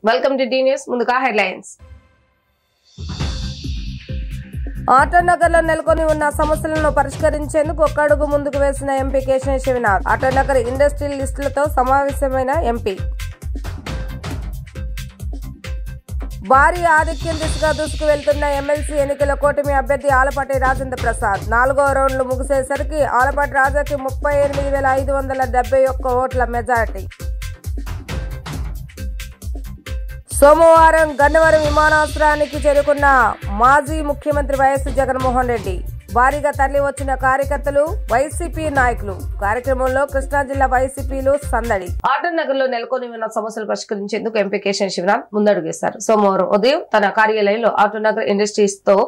Welcome to the news. ముందుగా headlines. Autonagar లో నెలకొని ఉన్న సమస్యలను పరిష్కరించేందుకు ఒక్క అడుగు ముందుకు వేసిన ఎంపీ కేశినేని శివనాథ్. ఆటోనగర్ ఇండస్ట్రియల్ లిస్టులతో సమావేశమైన ఎంపీ. భారీ ఆధిక్యం దిశగా దూసుకు వెళ్తున్న ఎమ్మెల్సీ ఎన్నికల కూటమి అభ్యర్థి ఆలపాటి రాజేంద్ర ప్రసాద్. 4వ రౌండ్లు ముగిసేసరికి ఆలపాటి రాజాకి 38,571 ఓట్ల మెజారిటీ. సోమవారం గన్నవరం విమానాశ్రయానికి చేరుకున్న మాజీ ముఖ్యమంత్రి వైఎస్ జగన్మోహన్ రెడ్డి. భారీగా తరలి వచ్చిన కార్యకర్తలు, వైసీపీ నాయకులు. కార్యక్రమంలో కృష్ణా జిల్లా వైసీపీలు సందడి. ఆటోనగర్ లో నెలకొని ఉన్న సమస్యలు పరిష్కరించేందుకు ఎంపీ కేశినేని శివనాథ్ ముందడుగేశారు. సోమవారం ఉదయం తన కార్యాలయంలో ఆటోనగర్ ఇండస్ట్రీస్ తో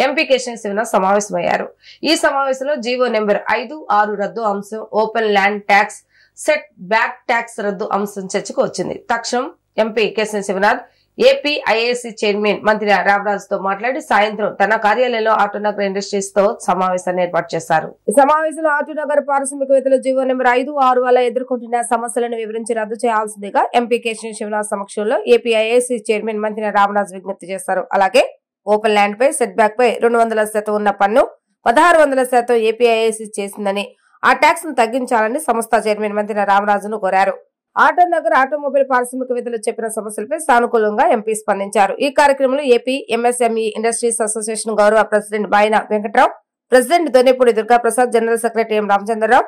ఎంపీ కేశినేని శివనాథ్ సమావేశమయ్యారు. ఈ సమావేశంలో జీవో నెంబర్ 5, 6 రద్దు అంశం, open land tax, set back tax రద్దు అంశం చర్చకు వచ్చింది. తక్షణం MP Kesineni Sivanath APIIC chairman మంత్రి రామరాజు తో మాట్లాడి సాయంత్రం తన కార్యాలయంలో ఆటోనగర్ ఇండస్ట్రీస్ తో సమావేశాన్ని ఏర్పాటు చేశారు. ఈ సమావేశంలో ఆటోనగర్ పారిశ్రామికవేత్తలు జీవో నెంబర్ 5, 6 వల్ల ఎదుర్కొంటున్న సమస్యలను వివరించి రద్దు చేయాల్సిందిగా ఎంపీ కేశినేని శివనాథ్ సమక్షంలో ఏపీఐఏసీ చైర్మన్ మంత్రి రామరాజు విజ్ఞప్తి చేశారు. అలాగే ఓపెన్ ల్యాండ్ పై సెట్ బ్యాక్ పై 200% ఉన్న పన్ను 1600% ఏపీఐఏసీ చేసిందని, ఆ ట్యాక్స్ ను తగ్గించాలని సంస్థ చైర్మన్ మంత్రి రామరాజును కోరారు. ఆటోనగర్ ఆటోమొబైల్ పారిశ్రామికవేత్తలు చెప్పిన సమస్యలపై సానుకూలంగా ఎంపీ స్పందించారు. ఈ కార్యక్రమంలో ఏపీ ఎంఎస్ఎంఈ ఇండస్ట్రీస్ అసోసియేషన్ గౌరవ president Boina Venkatrao, president Donnepudi Durgaprasad, general secretary M Ramachandrarao,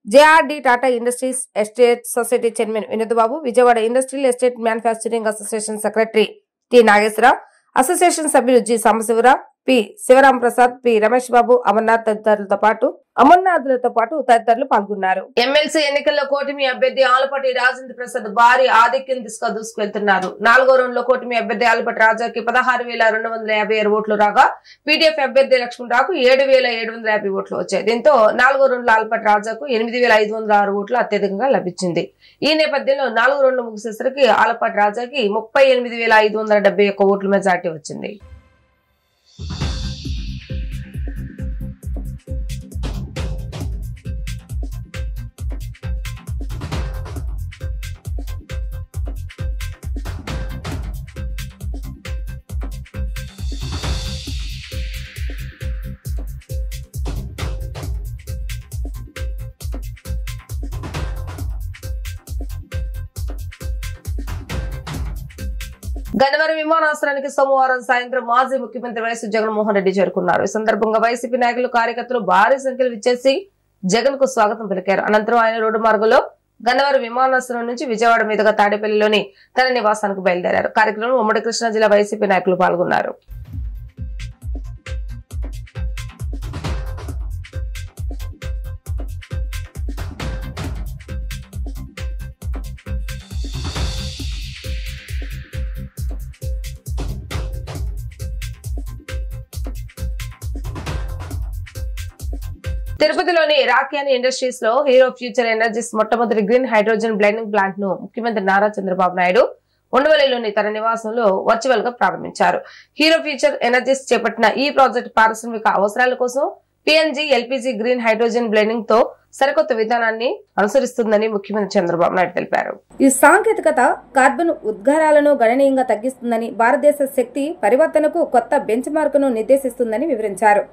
JRD Tata industries estate society chairman Vinod Babu, Vijayawada industrial estate manufacturing association secretary T Nageswararao, association సభ్యులు G Sambasivarao, P Sivaram Prasad, P Ramesh Babu, Amarnath తదితరులతో పాటు తదితరులు పాల్గొన్నారు. ఎమ్మెల్సీ ఎన్నికల్లో కూటమి అభ్యర్థి ఆలపాటి రాజేంద్ర ప్రసాద్ భారీ ఆధిక్యం దిశగా దూసుకెళ్తున్నారు. 4వ రౌండ్ లో కూటమి అభ్యర్థి ఆలపాటి రాజాకి 16,256 ఓట్లు రాగా, పీడీఎఫ్ అభ్యర్థి లక్ష్మణరావుకు 7,750 ఓట్లు వచ్చాయి. దీంతో 4వ రౌండ్ లో ఆలపాటి రాజాకు 8,506 ఓట్లు అత్యధికంగా లభించింది. ఈ నేపథ్యంలో 4వ రౌండ్ ముగిసేసరికి ఆలపాటి రాజాకి 38,571 ఓట్ల మెజార్టీ వచ్చింది. గన్నవరం విమానాశ్రయానికి సోమవారం సాయంత్రం మాజీ ముఖ్యమంత్రి వైఎస్ జగన్మోహన్ రెడ్డి చేరుకున్నారు. ఈ సందర్భంగా వైసీపీ నాయకులు, కార్యకర్తలు భారీ సంఖ్యలో విచ్చేసి జగన్ కు స్వాగతం పలికారు. అనంతరం ఆయన రోడ్డు మార్గంలో గన్నవరం విమానాశ్రయం నుంచి విజయవాడ మీదుగా తాడేపల్లిలోని తన నివాసానికి బయలుదేరారు. కార్యక్రమంలో ఉమ్మడి కృష్ణా జిల్లా వైసీపీ నాయకులు పాల్గొన్నారు. తిరుపతిలోని రాక్యాని ఇండస్ట్రీస్ లో హీరో ఫ్యూచర్ ఎనర్జీస్ మొట్టమొదటి గ్రీన్ హైడ్రోజన్ బ్లెండింగ్ ప్లాంట్ ను ముఖ్యమంత్రి నారా చంద్రబాబు నాయుడు ఉండవల్లిలోని తన నివాసంలో వర్చువల్ గా ప్రారంభించారు. హీరో ఫ్యూచర్ ఎనర్జీస్ చేపట్టిన ఈ ప్రాజెక్టు పారిశ్రామిక అవసరాల కోసం PNG, LPG green hydrogen blending తో సరికొత్త విధానాన్ని అనుసరిస్తుందని ముఖ్యమంత్రి చంద్రబాబు నాయుడు తెలిపారు. ఈ సాంకేతికత కార్బన్ ఉద్గారాలను గణనీయంగా తగ్గిస్తుందని, భారతదేశ శక్తి పరివర్తనకు కొత్త బెంచ్ మార్క్ ను నిర్దేశిస్తుందని వివరించారు.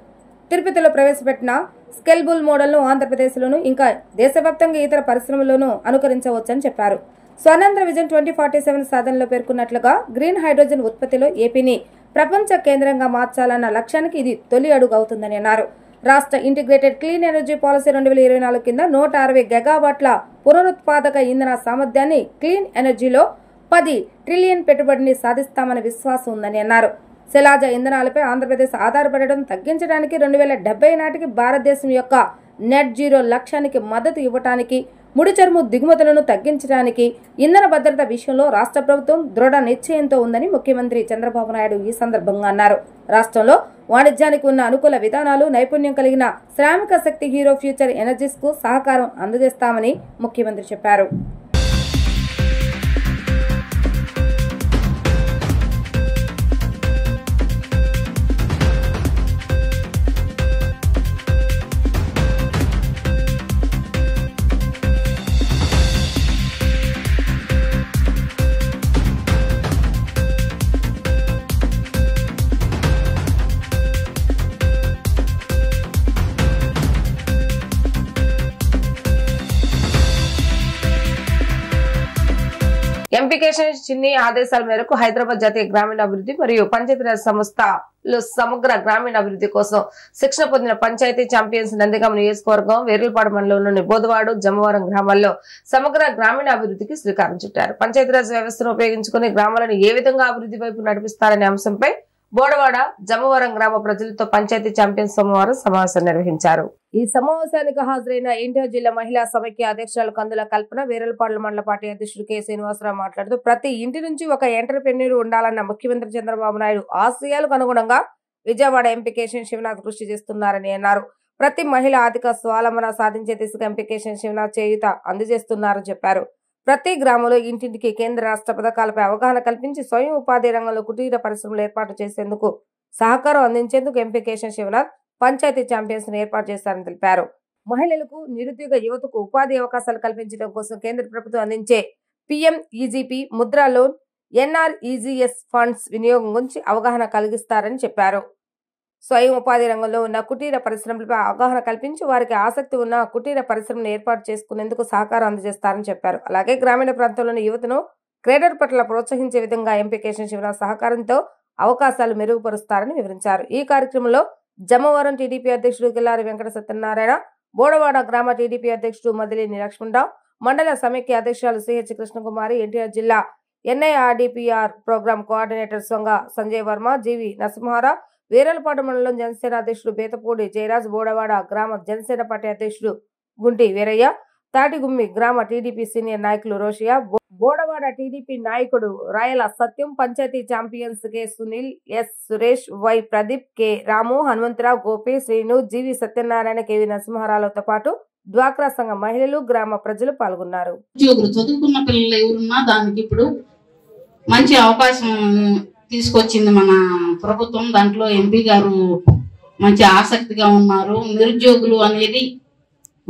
తిరుపతిలో ప్రవేశపెట్టిన స్కేలబుల్ మోడల్ ను ఆంధ్రప్రదేశ్లోను ఇంకా దేశవ్యాప్తంగా ఇతర పరిశ్రమల్లోనూ అనుకరించవచ్చని చెప్పారు. స్వర్ణాంధ్ర విజన్ 2047 సాధనలో పేర్కొన్నట్లుగా గ్రీన్ హైడ్రోజన్ ఉత్పత్తిలో ఏపీని ప్రపంచ కేంద్రంగా మార్చాలన్న లక్ష్యానికి ఇది తొలి అడుగు అవుతుందని అన్నారు. రాష్ట్ర ఇంటిగ్రేటెడ్ క్లీన్ ఎనర్జీ పాలసీ 2024 కింద 160 గెగావాట్ల పునరుత్పాదక ఇంధన సామర్థ్యాన్ని క్లీన్ ఎనర్జీలో 10 ట్రిలియన్ పెట్టుబడిని సాధిస్తామని విశ్వాసం ఉందని అన్నారు. శిలాజ ఇంధనాలపై ఆంధ్రప్రదేశ్ ఆధారపడడం తగ్గించడానికి 2070 నాటికి భారతదేశం యొక్క నెట్ జీరో లక్ష్యానికి మద్దతు ఇవ్వడానికి, ముడి చమురు దిగుమతులను తగ్గించడానికి, ఇంధన భద్రత విషయంలో రాష్ట్ర ప్రభుత్వం దృఢ నిశ్చయంతో ఉందని ముఖ్యమంత్రి చంద్రబాబు నాయుడు ఈ సందర్భంగా అన్నారు. రాష్ట్రంలో వాణిజ్యానికి ఉన్న అనుకూల విధానాలు, నైపుణ్యం కలిగిన శ్రామిక శక్తి హీరో ఫ్యూచర్ ఎనర్జీస్ కు సహకారం అందజేస్తామని ముఖ్యమంత్రి చెప్పారు. ఎంపీ కేశినేని చిన్ని ఆదేశాల మేరకు హైదరాబాద్ జాతీయ గ్రామీణాభివృద్ధి మరియు పంచాయతీరాజ్ సంస్థలో సమగ్ర గ్రామీణాభివృద్ధి కోసం శిక్షణ పొందిన పంచాయతీ ఛాంపియన్స్ నందిగామ నియోజకవర్గం వేర్లపాడు మండలంలోని బోధవాడు జమ్మవరం గ్రామాల్లో సమగ్ర గ్రామీణాభివృద్ధికి శ్రీకారం చుట్టారు. పంచాయతీరాజ్ వ్యవస్థను ఉపయోగించుకుని గ్రామాలను ఏ విధంగా అభివృద్ధి వైపు నడిపిస్తారనే అంశంపై బోడవాడ జమ్మవరం గ్రామ ప్రజలతో పంచాయతీ ఛాంపియన్స్ సోమవారం సమావేశం నిర్వహించారు. ఈ సమావేశానికి హాజరైన ఎన్టీఆర్ జిల్లా మహిళా సమైక్య అధ్యక్షురాలు కందుల కల్పన, వీరలపాడు మండల పార్టీ అధ్యక్షుడు కె శ్రీనివాసరావు మాట్లాడుతూ ప్రతి ఇంటి నుంచి ఒక ఎంటర్‌ప్రెన్యూర్ ఉండాలన్న ముఖ్యమంత్రి చంద్రబాబు నాయుడు ఆశయాలకు అనుగుణంగా విజయవాడ ఎంపీ కేశినేని శివనాథ్ కృషి చేస్తున్నారని అన్నారు. ప్రతి మహిళ ఆర్థిక స్వావలంబన సాధించే దిశగా ఎంపీ కేశినేని శివనాథ్ చేయూత అందజేస్తున్నారని చెప్పారు. ప్రతి గ్రామంలో ఇంటింటికి కేంద్ర రాష్ట్ర పథకాలపై అవగాహన కల్పించి స్వయం ఉపాధి రంగంలో కుటీర పరిశ్రమలు ఏర్పాటు చేసేందుకు సహకారం అందించేందుకు ఎంపీ కేశినేని శివనాథ్ పంచాయతీ ఛాంపియన్స్ ఏర్పాటు చేశారని తెలిపారు. మహిళలకు, నిరుద్యోగ యువతకు ఉపాధి అవకాశాలు కల్పించడం కోసం కేంద్ర ప్రభుత్వం అందించే PMEGP Mudra loan, NREGS funds వినియోగం గురించి అవగాహన కలిగిస్తారని చెప్పారు. స్వయం ఉపాధి రంగంలో ఉన్న కుటీర పరిశ్రమలపై అవగాహన కల్పించి వారికి ఆసక్తి ఉన్న కుటీర పరిశ్రమను ఏర్పాటు చేసుకునేందుకు సహకారం అందజేస్తారని చెప్పారు. అలాగే గ్రామీణ ప్రాంతంలోని యువతను క్రీడల పట్ల ప్రోత్సహించే విధంగా ఎంపీ కేశినేని శివనాథ్ సహకారంతో అవకాశాలు మెరుగుపరుస్తారని వివరించారు. ఈ కార్యక్రమంలో జమ్మవరం టీడీపీ అధ్యక్షుడు కిల్లారి వెంకట సత్యనారాయణ, బోడవాడ గ్రామ టీడీపీ అధ్యక్షుడు మదిలేని లక్ష్మణరావు, మండల సమైక్య అధ్యక్షురాలు CH కృష్ణకుమారి, ఎన్టీఆర్ జిల్లా NIRDPR ప్రోగ్రామ్ కోఆర్డినేటర్ సొంగ సంజయ్ వర్మ, జీవి నరసింహారావు, వీరలపాడు మండలం జనసేన అధ్యక్షుడు బేతపూడి జయరాజ్, బోడవాడ గ్రామ జనసేన పార్టీ అధ్యక్షుడు గుంటి వీరయ్య, తాటిగుమ్మి గ్రామ టీడీపీ సీనియర్ నాయకులు రోషియా, బోడవాడ టీడీపీ నాయకుడు Rayala Satyam, panchayat champions K Sunil, S Suresh, Y Pradeep, K Ramu, Hanumantharao, Gopi, Srinu, GV Satyanarayana, KV నరసింహారావుతో పాటు డ్వాక్రా సంఘ మహిళలు, గ్రామ ప్రజలు పాల్గొన్నారు. చదువుకున్న పిల్లలు ఎవరున్నా దానికి ఇప్పుడు మంచి అవకాశం తీసుకొచ్చింది మన ప్రభుత్వం. దాంట్లో ఎంపీ గారు మంచి ఆసక్తిగా ఉన్నారు. నిరుద్యోగులు అనేది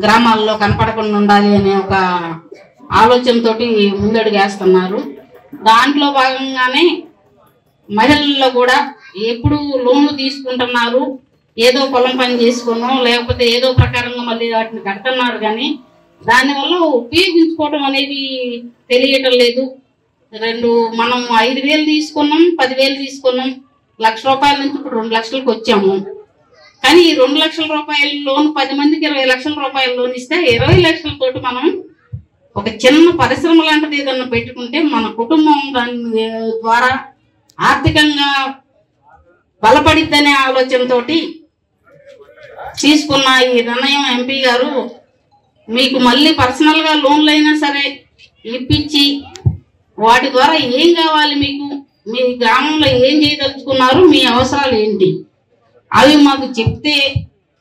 గ్రామాల్లో కనపడకుండా ఉండాలి అనే ఒక ఆలోచనతోటి ముందడుగేస్తున్నారు. దాంట్లో భాగంగానే మహిళల్లో కూడా ఎప్పుడు లోన్లు తీసుకుంటున్నారు, ఏదో పొలం పని చేసుకున్నాం లేకపోతే ఏదో ప్రకారంగా మళ్ళీ వాటిని కడుతున్నారు. కానీ దానివల్ల ఉపయోగించుకోవడం అనేది తెలియటం లేదు. మనం 5,000 తీసుకున్నాం, 10,000 తీసుకున్నాం, ₹1,00,000 నుంచి ఇప్పుడు 2 లక్షలకు వచ్చాము. కానీ ఈ 2 లక్షల రూపాయల లోన్ 10 మందికి 20 లక్షల రూపాయల లోన్ ఇస్తే 20 లక్షలతోటి మనం ఒక చిన్న పరిశ్రమ లాంటిది ఏదన్నా పెట్టుకుంటే మన కుటుంబం దాని ద్వారా ఆర్థికంగా బలపడిద్దనే ఆలోచనతోటి తీసుకున్న ఈ నిర్ణయం ఎంపీ గారు మీకు మళ్ళీ పర్సనల్ గా లోన్లు అయినా సరే ఇప్పించి వాటి ద్వారా ఏం కావాలి, మీకు మీ గ్రామంలో ఏం చేయదలుచుకున్నారు, మీ అవసరాలు ఏంటి అవి మాకు చెప్తే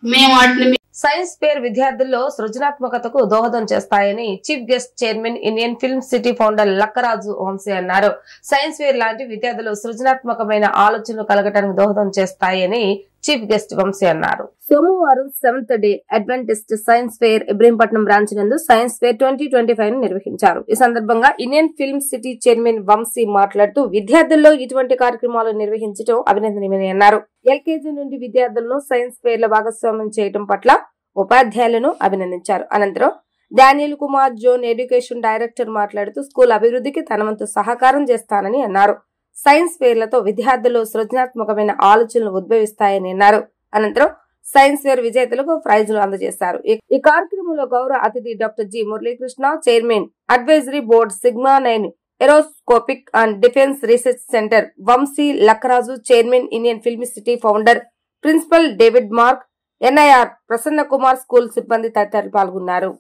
మేము వాటిని. సైన్స్ ఫేర్ విద్యార్థుల్లో సృజనాత్మకతకు దోహదం చేస్తాయని chief guest chairman Indian film city founder Lakkaraju Vamsi అన్నారు. సైన్స్ ఫేర్ లాంటి విద్యార్థులు సృజనాత్మకమైన ఆలోచనలు కలగటానికి దోహదం చేస్తాయని చీఫ్ గెస్ట్ వంశీ అన్నారు. సోమవారం 7th day adventist science fair Ibrahimpatnam branch నందు సైన్స్ ఫేర్ 2025 ను నిర్వహించారు. ఈ సందర్భంగా Indian film city chairman Vamsi మాట్లాడుతూ విద్యార్థుల్లో ఇటువంటి కార్యక్రమాలు నిర్వహించడం అభినందనీయమని అన్నారు. LKG నుండి విద్యార్థులను సైన్స్ ఫేర్ లో భాగస్వామ్యం చేయడం పట్ల ఉపాధ్యాయులను అభినందించారు. అనంతరం Daniel Kumar zone education director మాట్లాడుతూ స్కూల్ అభివృద్ధికి తన వంతు సహకారం చేస్తానని అన్నారు. సైన్స్ ఫేర్లతో విద్యార్థులు సృజనాత్మకమైన ఆలోచనలు ఉద్భవిస్తాయని అన్నారు. అనంతరం సైన్స్ ఫేర్ విజేతలకు ప్రైజులు అందజేశారు. ఈ కార్యక్రమంలో గౌరవ అతిథి doctor G Muralikrishna, chairman advisory board sigma 9 aeroscopic and defence research centre Vamsi Lakkaraju, chairman Indian film city founder principal David Mark, NIR Prasanna Kumar, school సిబ్బంది తదితరులు పాల్గొన్నారు.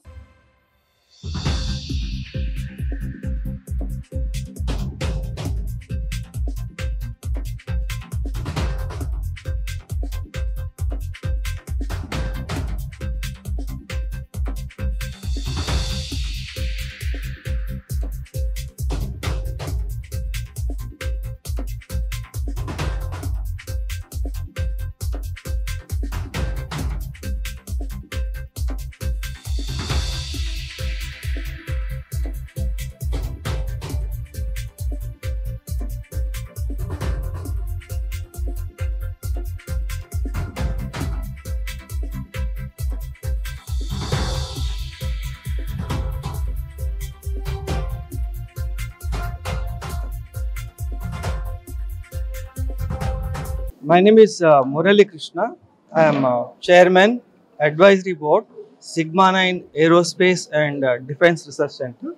My name is Murali Krishna. I am Chairman, Advisory Board, Sigma 9 Aerospace and Defense Research Center.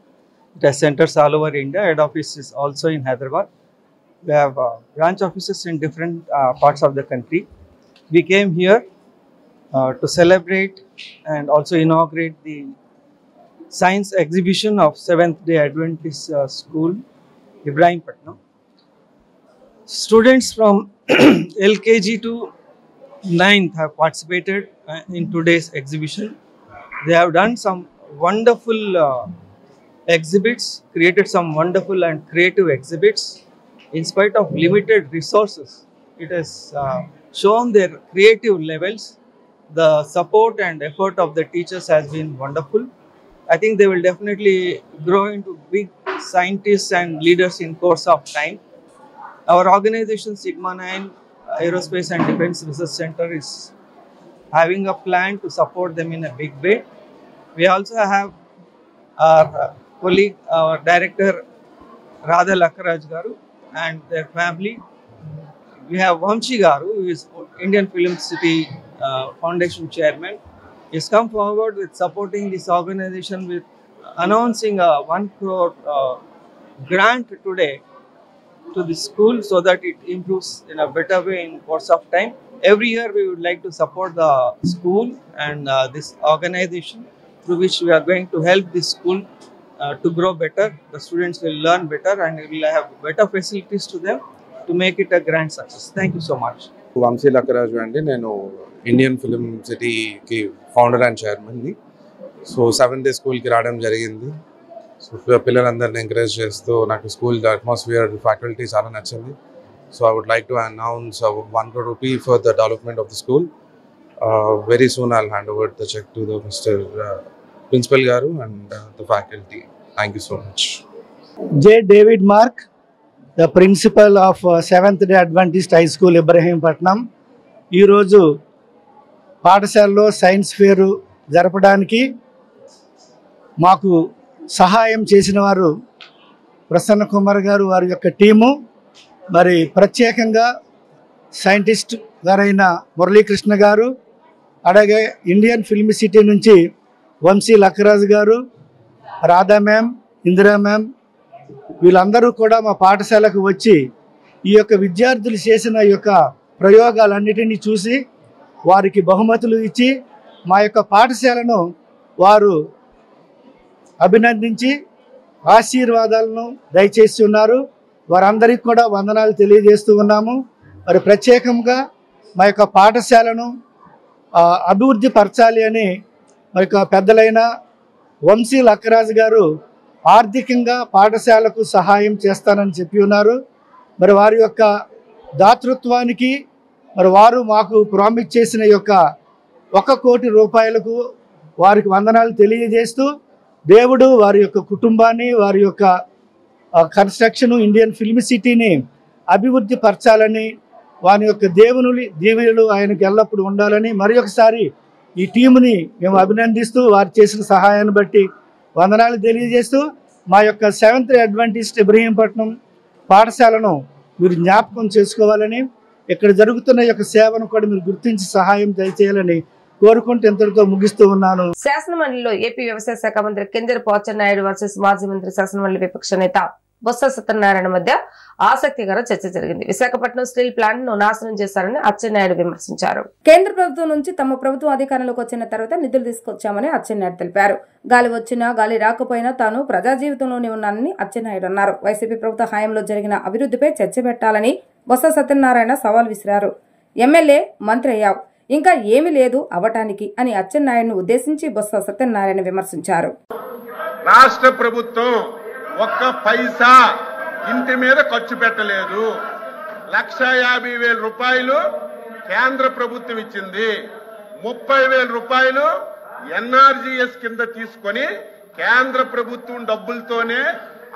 It has centers all over India. Head office is also in Hyderabad. We have branch offices in different parts of the country. We came here to celebrate and also inaugurate the science exhibition of Seventh-day Adventist School, Ibrahimpatnam. Students from LKG to 9th have participated in today's exhibition. They have done some wonderful exhibits, created some wonderful and creative exhibits. In spite of limited resources, it has shown their creative levels. The support and effort of the teachers has been wonderful. I think they will definitely grow into big scientists and leaders in course of time. Our organization Sigma 9 Aerospace and Defense Research Center is having a plan to support them in a big way. We also have our colleague, our director Radha Lakkaraj Garu and their family. We have Vamshi Garu, who is Indian Film City Foundation Chairman. He has come forward with supporting this organization with announcing a 1 crore grant today to the school so that it improves in a better way in course of time. Every year we would like to support the school and this organization, through which we are going to help this school to grow better. The students will learn better and we will have better facilities to them to make it a grand success. Thank you so much. Vamshi Lakkaraj andi nenu Indian Film City ki founder and chairman ni. So 7th day school ki raadam jarigindi. So పిల్లలందరిని encourage చేస్తూ నాకు school atmosphere faculty చాలా నచ్చింది. So I would like to announce 1 crore rupee for the development of the school. Very soon I'll hand over the check to the Mr. Principal Garu and the faculty. Thank you so much. J. David Mark, the principal of 7th-day Adventist High School, Ibrahimpatnam. ఈ రోజు పాఠశాలలో science fair జరపడానికి మాకు సహాయం చేసిన వారు ప్రసన్న కుమార్ గారు, వారి యొక్క టీము, మరి ప్రత్యేకంగా సైంటిస్ట్ గారైన మురళీకృష్ణ గారు, అలాగే ఇండియన్ ఫిల్మ్ సిటీ నుంచి వంశీ లక్కరాజు గారు, రాధా మ్యామ్, ఇందిరా మ్యామ్, వీళ్ళందరూ కూడా మా పాఠశాలకు వచ్చి ఈ యొక్క విద్యార్థులు చేసిన ఈ యొక్క ప్రయోగాలన్నిటినీ చూసి వారికి బహుమతులు ఇచ్చి మా యొక్క పాఠశాలను వారు అభినందించి ఆశీర్వాదాలను దయచేసి ఉన్నారు. వారందరికీ కూడా వందనాలు తెలియజేస్తూ ఉన్నాము. మరి ప్రత్యేకంగా మా యొక్క పాఠశాలను అభివృద్ధి పరచాలి అని మరి పెద్దలైన వంశీ లక్కరాజు గారు ఆర్థికంగా పాఠశాలకు సహాయం చేస్తానని చెప్పి ఉన్నారు. మరి వారి యొక్క దాతృత్వానికి మరి వారు మాకు ప్రామిస్ చేసిన యొక్క 1 కోటి రూపాయలకు వారికి వందనాలు తెలియజేస్తూ, దేవుడు వారి యొక్క కుటుంబాన్ని, వారి యొక్క కన్స్ట్రక్షన్ ఇండియన్ ఫిల్మ్ సిటీని అభివృద్ధి పరచాలని, వారి యొక్క దేవుని దీవెనలు ఆయనకు ఎల్లప్పుడూ ఉండాలని మరి ఒకసారి ఈ టీముని మేము అభినందిస్తూ వారు చేసిన సహాయాన్ని బట్టి వందనాలు తెలియజేస్తూ, మా యొక్క 7th-day అడ్వెంటిస్ట్ ఇబ్రహీంపట్నం పాఠశాలను మీరు జ్ఞాపకం చేసుకోవాలని, ఇక్కడ జరుగుతున్న యొక్క సేవను కూడా మీరు గుర్తించి సహాయం దయచేయాలని కోరుకుంటూ ఇంతటితో ముగిస్తూ ఉన్నాను. శాసనమండలిలో ఏపీ వ్యవసాయ శాఖ మంత్రి కింజరాపు అచ్చెన్నాయుడు వర్సెస్ మాజీ మంత్రి శాసనమండలి విపక్ష నేత బొత్స సత్యనారాయణ మధ్య ఆసక్తికర చర్చ జరిగింది. విశాఖపట్నం స్టీల్ ప్లాంట్ ను నాశనం చేశారని అచ్చెన్నాయుడు విమర్శించారు. కేంద్ర ప్రభుత్వం నుంచి తమ ప్రభుత్వం అధికారంలోకి వచ్చిన తర్వాత నిధులు తీసుకొచ్చామని అచ్చెన్నాయుడు తెలిపారు. గాలి వచ్చినా గాలి రాకపోయినా తాను ప్రజా జీవితంలోనే ఉన్నానని అచ్చెన్నాయుడు అన్నారు. వైసీపీ ప్రభుత్వ హయాంలో జరిగిన అభివృద్ధిపై చర్చ పెట్టాలని బొత్స సత్యనారాయణ సవాల్ విసిరారు. ఎమ్మెల్యే మంత్రి అయ్యావు, ఇంకా ఏమీ లేదు అవటానికి అని అచ్చెన్నాయుడును ఉద్దేశించి బొత్స సత్యనారాయణ విమర్శించారు. రాష్ట్ర ప్రభుత్వం ఒక్క పైసా ఇంటి మీద ఖర్చు పెట్టలేదు. 1,50,000 రూపాయలు కేంద్ర ప్రభుత్వం ఇచ్చింది. 30,000 రూపాయలు ఎన్ఆర్జీఎస్ కింద తీసుకొని కేంద్ర ప్రభుత్వం డబ్బులతోనే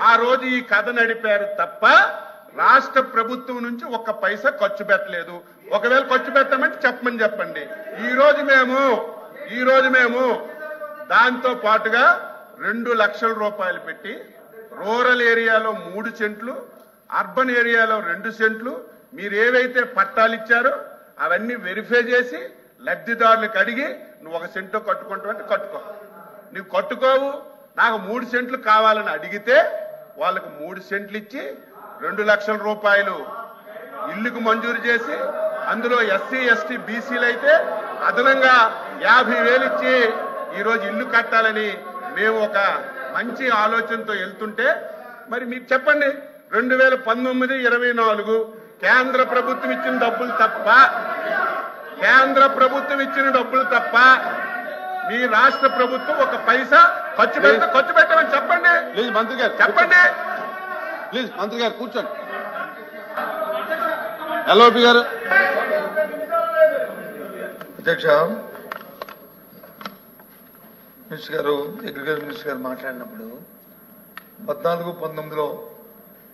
ఆ రోజు ఈ కథ నడిపారు తప్ప రాష్ట్ర ప్రభుత్వం నుంచి ఒక్క పైసా ఖర్చు పెట్టలేదు. ఒకవేళ ఖర్చు పెట్టామంటే చెప్పండి. ఈ రోజు మేము దాంతో పాటుగా 2 లక్షల రూపాయలు పెట్టి రూరల్ ఏరియాలో 3 సెంట్లు, అర్బన్ ఏరియాలో 2 సెంట్లు, మీరు ఏవైతే పట్టాలు ఇచ్చారో అవన్నీ వెరిఫై చేసి లబ్ధిదారులకు అడిగి నువ్వు 1 సెంటు కట్టుకుంటావంటే కట్టుకో. నువ్వు కట్టుకోవు, నాకు 3 సెంట్లు కావాలని అడిగితే వాళ్ళకు 3 సెంట్లు ఇచ్చి 2 లక్షల రూపాయలు ఇల్లుకు మంజూరు చేసి, అందులో ఎస్సీ ఎస్టీ బీసీలు అయితే అదనంగా 50,000 ఇచ్చి ఈరోజు ఇల్లు కట్టాలని మేము ఒక మంచి ఆలోచనతో వెళ్తుంటే, మరి మీకు చెప్పండి, 2019-24 కేంద్ర ప్రభుత్వం ఇచ్చిన డబ్బులు తప్ప మీ రాష్ట్ర ప్రభుత్వం 1 పైసా ఖర్చు పెట్టమని చెప్పండి. ప్లీజ్ మంత్రి గారు చెప్పండి. ప్లీజ్ మంత్రి గారు కూర్చోండి. ఎల్ఓపి గారు. అధ్యక్ష, మినిస్టర్ గారు, అగ్రికల్చర్ మినిస్టర్ గారు మాట్లాడినప్పుడు 14-19లో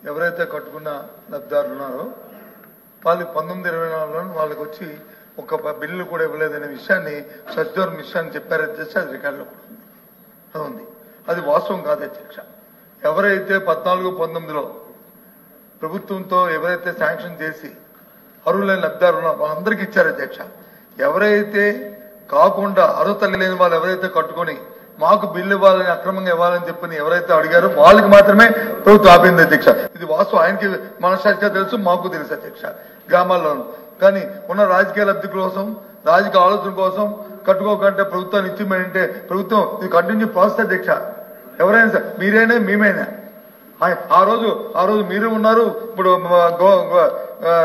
ఎవరైతే కట్టుకున్న లబ్ధిదారులు ఉన్నారో వాళ్ళు 19-24లో వాళ్ళకి వచ్చి ఒక బిల్లు కూడా ఇవ్వలేదనే విషయాన్ని సజ్జోర్ విషయాన్ని చెప్పారు అధ్యక్ష. అది రికార్డులో ఉంది. అది వాస్తవం కాదు అధ్యక్ష. ఎవరైతే 14-19లో ప్రభుత్వంతో ఎవరైతే శాంక్షన్ చేసి అర్హులైన లబ్ధిదారులు ఉన్నారో వాళ్ళందరికీ ఇచ్చారు అధ్యక్ష. ఎవరైతే కాకుండా అర్హత లేని వాళ్ళు ఎవరైతే కట్టుకొని మాకు బిల్లు ఇవ్వాలని, అక్రమంగా ఇవ్వాలని చెప్పని ఎవరైతే అడిగారో వాళ్ళకి మాత్రమే ప్రభుత్వం ఆపింది అధ్యక్ష. ఇది వాస్తవం. ఆయనకి మనసాక్షిగా తెలుసు, మాకు తెలుసు అధ్యక్ష. గ్రామాల్లోనూ కానీ ఉన్న రాజకీయ లబ్ధి కోసం, రాజకీయ ఆలోచన కోసం కట్టుకోకంటే ప్రభుత్వాన్ని ఇచ్చిమంటే ప్రభుత్వం ఇది కంటిన్యూ ప్రాసెస్ అధ్యక్ష. ఎవరైనా సార్, మీరైనా మేమైనా. ఆ రోజు మీరు ఉన్నారు, ఇప్పుడు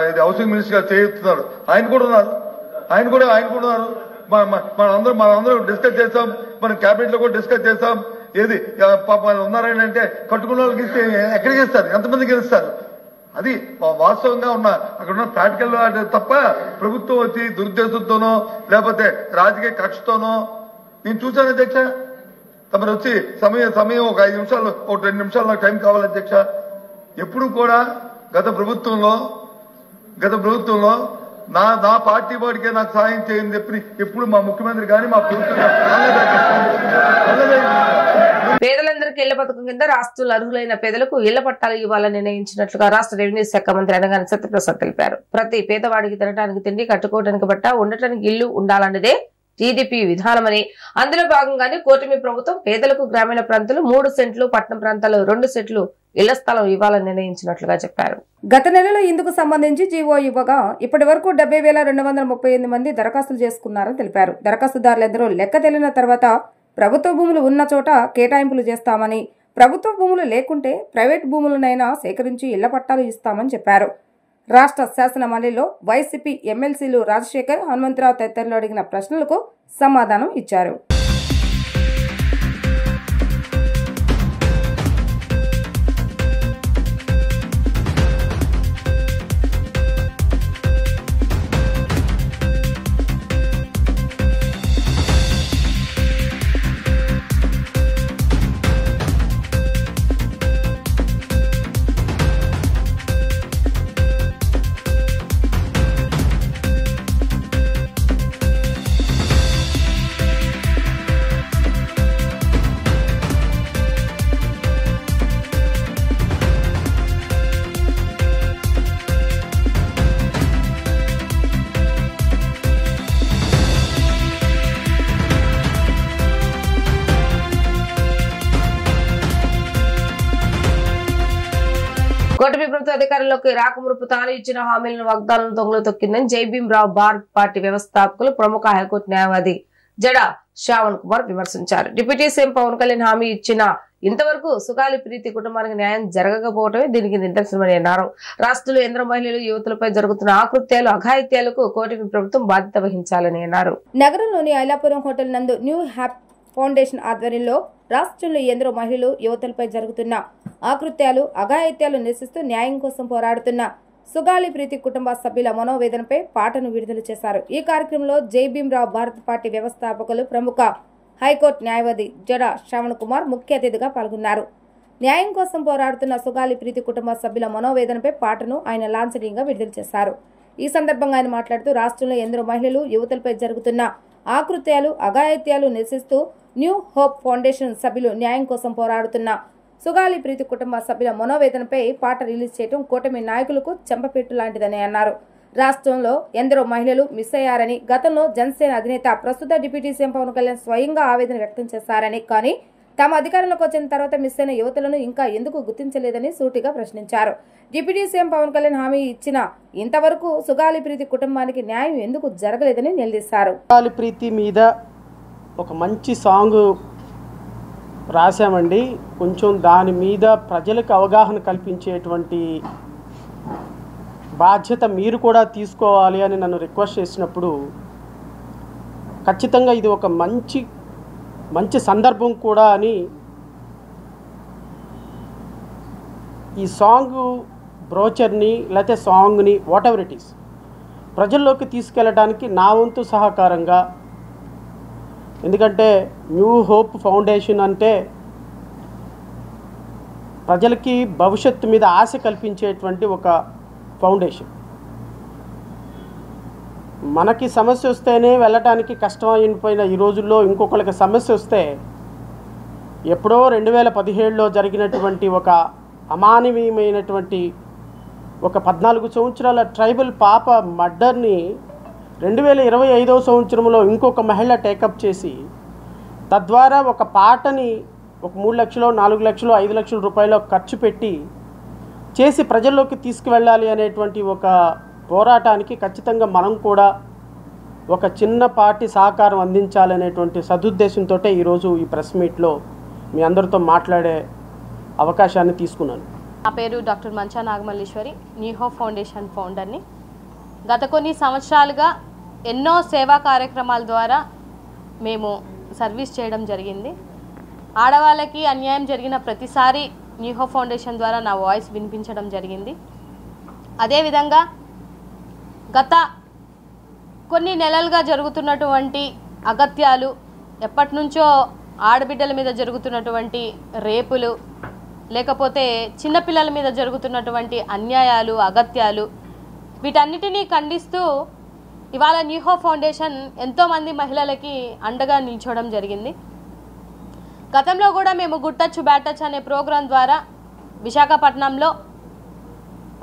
ఇది హౌసింగ్ మినిస్టర్ గారు చేస్తున్నారు, ఆయన కూడా ఉన్నారు. మనందరం డిస్కస్ చేస్తాం, మనం క్యాబినెట్ లో కూడా డిస్కస్ చేస్తాం. ఏది ఉన్నారని అంటే కట్టుకున్న వాళ్ళకి ఇస్తే ఎక్కడికి ఇస్తారు, ఎంతమందికి ఇస్తారు? అది వాస్తవంగా ఉన్న అక్కడ ఉన్న ప్రాక్టికల్ తప్ప ప్రభుత్వం వచ్చి దురుద్దేశంతోనో లేకపోతే రాజకీయ కక్షతోనో నేను చూశాను అధ్యక్ష. తమరు వచ్చి సమయం ఒక 5 నిమిషాలు, ఒక 2 నిమిషాలు నాకు టైం కావాలి అధ్యక్ష. ఎప్పుడు కూడా గత ప్రభుత్వంలో నా పార్టీ వాడికే నాకు సాయం చేయని చెప్పి ఎప్పుడు మా ముఖ్యమంత్రి కానీ మా ప్రభుత్వం పేదలందరికీ ఇళ్ల పథకం కింద రాష్ట్రంలో అర్హులైన పేదలకు ఇళ్ల పట్టాలు ఇవ్వాలని నిర్ణయించినట్లుగా రాష్ట్ర రెవెన్యూ శాఖ మంత్రి అనగాని సత్యప్రసాద్ తెలిపారు. ప్రతి పేదవాడికి తినడానికి తిండి, కట్టుకోవడానికి బట్ట, ఉండటానికి ఇల్లు ఉండాలన్నదే టీడీపీ విధానమని, అందులో భాగంగానే కూటమి ప్రభుత్వం పేదలకు గ్రామీణ ప్రాంతాలు 3 సెంట్లు, పట్టణ ప్రాంతాలు 2 సెంట్లు ఇళ్ల స్థలం ఇవ్వాలని నిర్ణయించినట్లుగా చెప్పారు. గత నెలలో ఇందుకు సంబంధించి జీవో ఇవ్వగా ఇప్పటి వరకు 70,238 మంది దరఖాస్తులు చేసుకున్నారని తెలిపారు. దరఖాస్తుదారులందరూ లెక్క తెలియని తర్వాత ప్రభుత్వ భూములు ఉన్న చోట కేటాయింపులు చేస్తామని, ప్రభుత్వ భూములు లేకుంటే ప్రైవేట్ భూములనైనా సేకరించి ఇళ్ల పట్టాలు ఇస్తామని చెప్పారు. రాష్ట్ర శాసన మండలిలో వైసీపీ ఎమ్మెల్సీలు రాజశేఖర్, హనుమంతరావు తదితరులు అడిగిన ప్రశ్నలకు సమాధానం ఇచ్చారు. కూటమి ప్రభుత్వ అధికారంలోకి రాకమునుపు తాను ఇచ్చిన హామీలను వాగ్దానాలను దొంగలు తొక్కిందని జైభీంరావు భారత్ పార్టీ వ్యవస్థాపకులు, ప్రముఖ హైకోర్టు న్యాయవాది జడ శ్రావణ్ కుమార్ విమర్శించారు. డిప్యూటీ సీఎం పవన్ కళ్యాణ్ హామీ ఇచ్చిన ఇంతవరకు సుగాలి ప్రీతి కుటుంబానికి న్యాయం జరగకపోవడమే దీనికి నిదర్శనమని అన్నారు. రాష్ట్రంలో ఎందరో మహిళలు, యువతులపై జరుగుతున్న ఆకృత్యాలు, అఘాయిత్యాలకు కూటమి ప్రభుత్వం బాధ్యత వహించాలని అన్నారు. నగరంలోని ఐలాపురం హోటల్ నందు న్యూ హ్యాప్ ఫౌండేషన్ ఆధ్వర్యంలో రాష్ట్రంలో ఎందరో మహిళలు, యువతులపై జరుగుతున్న ఆకృత్యాలు, అఘాయిత్యాలు నిరసిస్తూ న్యాయం కోసం పోరాడుతున్న సుగాలి ప్రీతి కుటుంబ సభ్యుల మనోవేదనపై పాటను విడుదల చేశారు. ఈ కార్యక్రమంలో జైభీంరావు భారత్ పార్టీ వ్యవస్థాపకులు, ప్రముఖ హైకోర్టు న్యాయవాది జడ శ్రావణ్ కుమార్ ముఖ్య అతిథిగా పాల్గొన్నారు. న్యాయం కోసం పోరాడుతున్న సుగాలి ప్రీతి కుటుంబ సభ్యుల మనోవేదనపై పాటను ఆయన లాంఛనీయంగా విడుదల చేశారు. ఈ సందర్భంగా ఆయన మాట్లాడుతూ రాష్ట్రంలో ఎందరో మహిళలు, యువతులపై జరుగుతున్న ఆకృత్యాలు, అఘాయిత్యాలు నిరసిస్తూ న్యూ హోప్ ఫౌండేషన్ సభ్యులు న్యాయం కోసం పోరాడుతున్న సుగాలి ప్రీతి కుటుంబ సభ్యుల మనోవేదనపై పాట రిలీజ్ చేయడం కూటమి నాయకులకు చెంపపెట్టు లాంటిదని అన్నారు. రాష్ట్రంలో ఎందరో మహిళలు మిస్ అయ్యారని, గతంలో జనసేన అధినేత ప్రస్తుత డిప్యూటీ సీఎం పవన్ కళ్యాణ్ స్వయంగా ఆవేదన వ్యక్తం చేశారని, కానీ తమ అధికారంలోకి వచ్చిన తర్వాత మిస్ అయిన యువతులను ఇంకా ఎందుకు గుర్తించలేదని సూటిగా ప్రశ్నించారు. డిప్యూటీ సీఎం పవన్ కళ్యాణ్ హామీ ఇచ్చిన ఇంతవరకు సుగాలి ప్రీతి కుటుంబానికి న్యాయం ఎందుకు జరగలేదని నిలదీశారు. సుగాలి ప్రీతి మీద ఒక మంచి సాంగ్ రాశామండి. కొంచెం దాని మీద ప్రజలకు అవగాహన కల్పించేటువంటి బాధ్యత మీరు కూడా తీసుకోవాలి అని నన్ను రిక్వెస్ట్ చేసినప్పుడు ఖచ్చితంగా ఇది ఒక మంచి సందర్భం కూడా అని ఈ సాంగ్ బ్రోచర్ని లేకపోతే సాంగ్ని వాట్ ఎవర్ ఇట్ ఈస్ ప్రజల్లోకి తీసుకెళ్ళడానికి నా వంతు సహకారంగా, ఎందుకంటే న్యూ హోప్ ఫౌండేషన్ అంటే ప్రజలకి భవిష్యత్తు మీద ఆశ కల్పించేటువంటి ఒక ఫౌండేషన్. మనకి సమస్య వస్తేనే వెళ్ళటానికి కష్టం అయిపోయిన ఈ రోజుల్లో ఇంకొకరికి సమస్య వస్తే ఎప్పుడో 2017లో జరిగినటువంటి ఒక అమానవీయమైనటువంటి ఒక 14 సంవత్సరాల ట్రైబల్ పాప మర్డర్ని 2025వ సంవత్సరంలో ఇంకొక మహిళ టేకప్ చేసి తద్వారా ఒక పాటని ఒక 3 లక్షలు 4 లక్షలు 5 లక్షల రూపాయలు ఖర్చు పెట్టి చేసి ప్రజల్లోకి తీసుకువెళ్ళాలి అనేటువంటి ఒక పోరాటానికి ఖచ్చితంగా మనం కూడా ఒక చిన్నపాటి సహకారం అందించాలనేటువంటి సదుద్దేశంతో ఈరోజు ఈ ప్రెస్ మీట్లో మీ అందరితో మాట్లాడే అవకాశాన్ని తీసుకున్నాను. నా పేరు doctor Mancha Nagamalleswari, new hope foundation ఫౌండర్ని. గత కొన్ని సంవత్సరాలుగా ఎన్నో సేవా కార్యక్రమాల ద్వారా మేము సర్వీస్ చేయడం జరిగింది. ఆడవాళ్ళకి అన్యాయం జరిగిన ప్రతిసారి న్యూ హోప్ ఫౌండేషన్ ద్వారా నా వాయిస్ వినిపించడం జరిగింది. అదేవిధంగా గత కొన్ని నెలలుగా జరుగుతున్నటువంటి అగత్యాలు, ఎప్పటి నుంచో ఆడబిడ్డల మీద జరుగుతున్నటువంటి రేపులు, లేకపోతే చిన్నపిల్లల మీద జరుగుతున్నటువంటి అన్యాయాలు, అగత్యాలు, వీటన్నిటినీ ఖండిస్తూ ఇవాళ న్యూ హోప్ ఫౌండేషన్ ఎంతోమంది మహిళలకి అండగా నిల్చోవడం జరిగింది. గతంలో కూడా మేము గుడ్ టచ్ బ్యాడ్ టచ్ అనే ప్రోగ్రాం ద్వారా విశాఖపట్నంలో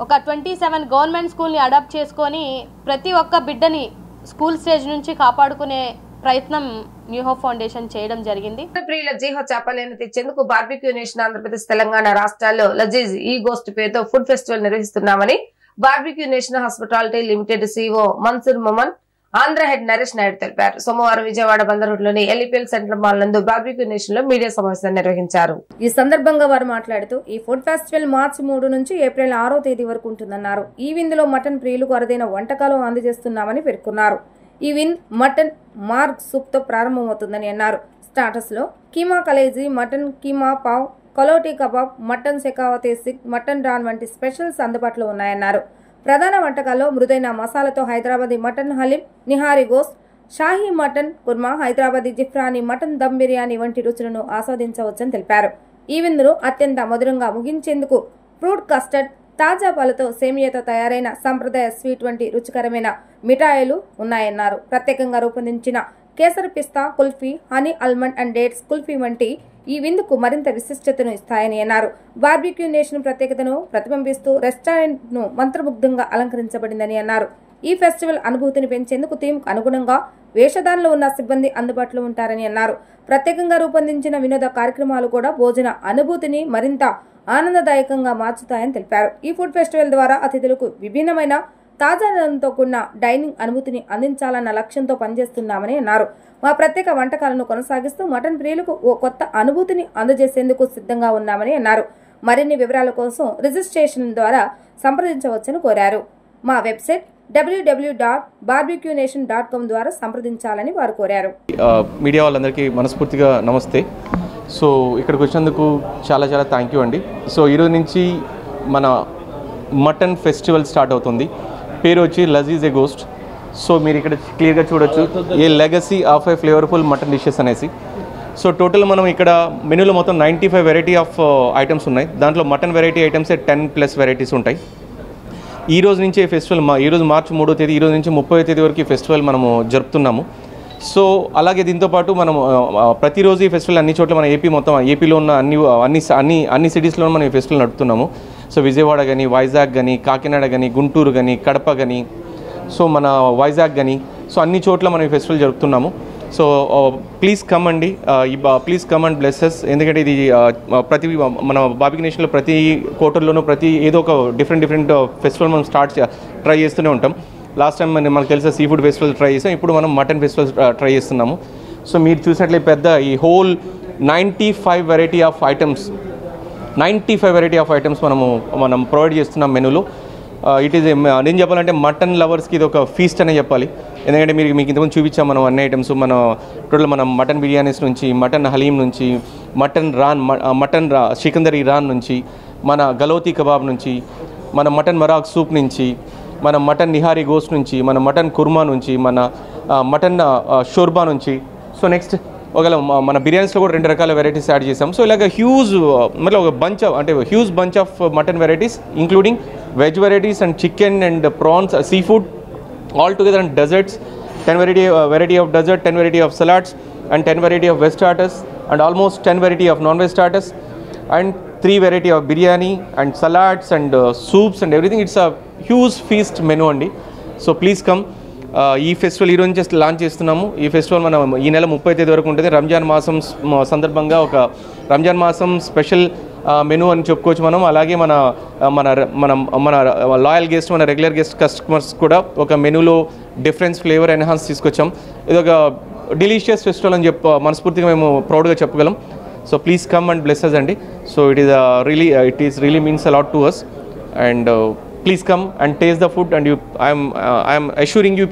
ఒక 27 గవర్నమెంట్ స్కూల్ని అడాప్ట్ చేసుకొని ప్రతి ఒక్క బిడ్డని స్కూల్ స్టేజ్ నుంచి కాపాడుకునే ప్రయత్నం న్యూ హోప్ ఫౌండేషన్ చేయడం జరిగింది. ప్రియుల జీహో చేపలను తెచ్చేందుకు బార్బిక్యూ నేషన్ ఆంధ్రప్రదేశ్, తెలంగాణ రాష్ట్రాల్లో లజీజ్ ఈ గోస్ట్ పేరుతో ఫుడ్ ఫెస్టివల్ నిర్వహిస్తున్నామని Barbeque Nation hospitality limited CEO Mansoor Memon, Andhra head Naresh Naidu తెలిపారు. సోమవారం విజయవాడ బందర్ రోడ్లోని ఎల్ఈపీఎల్ సెంట్రల్ మాల్ నందు బార్బిక్యూ నేషన్ లో మీడియా సమావేశం నిర్వహించారు. ఈ సందర్భంగా వారు మాట్లాడుతూ ఈ ఫుడ్ ఫెస్టివల్ మార్చి 3 నుంచి ఏప్రిల్ 6వ తేదీ వరకు ఉంటుందన్నారు. ఈ విందులో మటన్ ప్రియులకు అరుదైన వంటకాలు అందజేస్తున్నామని పేర్కొన్నారు. ఈ వింద్ మటన్ మార్గ్ సూప్ తో ప్రారంభమవుతుందని అన్నారు. స్టార్టర్స్ లో కీమా కలేజీ, మటన్ కీమా పావ్, కలోటీ కబాబ్, మటన్ శెకావతే సిక్, మటన్ రాన్ వంటి స్పెషల్స్ అందుబాటులో ఉన్నాయన్నారు. ప్రధాన వంటకాల్లో మృదైన మసాలాతో Hyderabadi mutton haleem, nihari gosht, shahi mutton kurma, Hyderabadi zafrani mutton dum biryani వంటి రుచులను ఆస్వాదించవచ్చని తెలిపారు. ఈ విందును అత్యంత మధురంగా ముగించేందుకు ఫ్రూట్ కస్టర్డ్, తాజా పాలతో సేమియాతో తయారైన సంప్రదాయ స్వీట్ వంటి రుచికరమైన మిఠాయిలు ఉన్నాయన్నారు. ప్రత్యేకంగా రూపొందించిన kesar pista kulfi, honey almond and dates kulfi వంటి ఈ విందుకు మరింత విశిష్టతను ఇస్తాయని అన్నారు. బార్బిక్యూ నేషన్ ప్రత్యేకతను ప్రతిబింబిస్తూ రెస్టారెంట్ ను మంత్రముగ్ధంగా అలంకరించబడిందని అన్నారు. ఈ ఫెస్టివల్ అనుభూతిని పెంచేందుకు థీమ్ కు అనుగుణంగా వేషధారణలో ఉన్న సిబ్బంది అందుబాటులో ఉంటారని అన్నారు. ప్రత్యేకంగా రూపొందించిన వినోద కార్యక్రమాలు కూడా భోజన అనుభూతిని మరింత ఆనందదాయకంగా మార్చుతాయని తెలిపారు. ఈ ఫుడ్ ఫెస్టివల్ ద్వారా అతిథులకు విభిన్నమైన తాజాదనంతో కూడిన డైనింగ్ అనుభూతిని అందించాలన్న లక్ష్యంతో పనిచేస్తున్నామని అన్నారు. మా ప్రత్యేక వంటకాలను కొనసాగిస్తూ మటన్ ప్రియులకు ఓ కొత్త అనుభూతిని అందజేసేందుకు సిద్ధంగా ఉన్నామని అన్నారు. మరిన్ని వివరాల కోసం రిజిస్ట్రేషన్ ద్వారా సంప్రదించవచ్చని కోరారు. మా వెబ్సైట్ www.barbecuenation.com ద్వారా సంప్రదించాలని వారు కోరారు. మీడియా వాళ్ళందరికీ మనస్ఫూర్తిగా నమస్తే. సో ఇక్కడికి వచ్చినందుకు చాలా చాలా థ్యాంక్ యూ అండి. సో ఈరోజు నుంచి మన మటన్ ఫెస్టివల్ స్టార్ట్ అవుతుంది. పేరు వచ్చి లజీజ్ ఏ గోస్ట్. సో మీరు ఇక్కడ క్లియర్గా చూడొచ్చు ఏ legacy of A flavourful mutton dishes అనేసి. సో టోటల్ మనం ఇక్కడ మెనూలో మొత్తం 95 వెరైటీ ఆఫ్ ఐటమ్స్ ఉన్నాయి. దాంట్లో మటన్ వెరైటీ ఐటమ్సే 10+ వెరైటీస్ ఉంటాయి. ఈ రోజు నుంచి ఫెస్టివల్ ఈరోజు మార్చి 3వ తేదీ, ఈ రోజు నుంచి 30వ తేదీ వరకు ఈ ఫెస్టివల్ మనము జరుపుతున్నాము. సో అలాగే దీంతోపాటు మనం ప్రతిరోజు ఈ ఫెస్టివల్ అన్ని చోట్ల మన ఏపీ మొత్తం ఏపీలో ఉన్న అన్ని సిటీస్లో మనం ఈ ఫెస్టివల్ నడుపుతున్నాము. సో విజయవాడ కానీ, వైజాగ్ కానీ, కాకినాడ కానీ, గుంటూరు కానీ, కడప కానీ, సో మన వైజాగ్ కానీ, సో అన్ని చోట్ల మనం ఈ ఫెస్టివల్ జరుపుతున్నాము. సో ప్లీజ్ కమ్ అండి, ప్లీజ్ కమ్ అండ్ బ్లెస్సెస్. ఎందుకంటే ఇది ప్రతి మన బాబికి నేషన్లో ప్రతి క్వార్టర్లోనూ ఏదో ఒక డిఫరెంట్ ఫెస్టివల్ మనం ట్రై చేస్తూనే ఉంటాం. లాస్ట్ టైం మనకు తెలిసిన సీ ఫుడ్ ఫెస్టివల్ ట్రై చేసాం, ఇప్పుడు మనం మటన్ ఫెస్టివల్ ట్రై చేస్తున్నాము. సో మీరు చూసినట్లయితే పెద్ద ఈ హోల్ 95 వెరైటీ ఆఫ్ ఐటమ్స్ మనం ప్రొవైడ్ చేస్తున్నాం మెనూలో. ఇట్ ఈజ్ నేను చెప్పాలంటే మటన్ లవర్స్కి ఇది ఒక ఫీస్ట్ అనే చెప్పాలి. ఎందుకంటే మీకు ఇంతకుముందు చూపించాం మనం అన్ని ఐటమ్స్. మనం మటన్ బిర్యానీస్ నుంచి, మటన్ హలీం నుంచి, మటన్ సికందరీ రాన్ నుంచి, మన గలౌతీ కబాబ్ నుంచి, మన మటన్ మరాగ్ సూప్ నుంచి, మన మటన్ నిహారీ గోస్ట్ నుంచి, మన మటన్ కుర్మా నుంచి, మన మటన్ షోర్బా నుంచి. సో నెక్స్ట్ ఒకవేళ మన బిర్యానీస్లో కూడా 2 రకాల వెరైటీస్ యాడ్ చేసాం. సో ఇలాగ huge bunch of mutton varieties including veg varieties and chicken and prawns, sea food all together, and desserts, 10 variety of dessert, 10 variety of salads, and 10 variety of veg starters, and almost 10 variety of non-veg starters, and 3 variety of biryani and salads and soups and everything. It's a huge feast menu andi. So please come. ఈ festival ఈరోజు నుంచి launch చేస్తున్నాము. ఈ festival మనం ఈ నెల 30 తేదీ వరకు ఉంటుంది. రంజాన్ మాసం సందర్భంగా ఒక రంజాన్ మాసం స్పెషల్ మెనూ అని చెప్పుకోవచ్చు మనం. అలాగే మన మన మన మన లాయల్ గెస్ట్, మన రెగ్యులర్ గెస్ట్ కస్టమర్స్ కూడా ఒక మెనూలో డిఫరెన్స్ ఫ్లేవర్ ఎన్హాన్స్ తీసుకొచ్చాం. ఇది ఒక డెలిషియస్ ఫెస్టివల్ అని మనస్ఫూర్తిగా మేము ప్రౌడ్గా చెప్పగలం. So please come and bless us అండి. So it is really means a lot to us, and please come and taste the food, and I am assuring you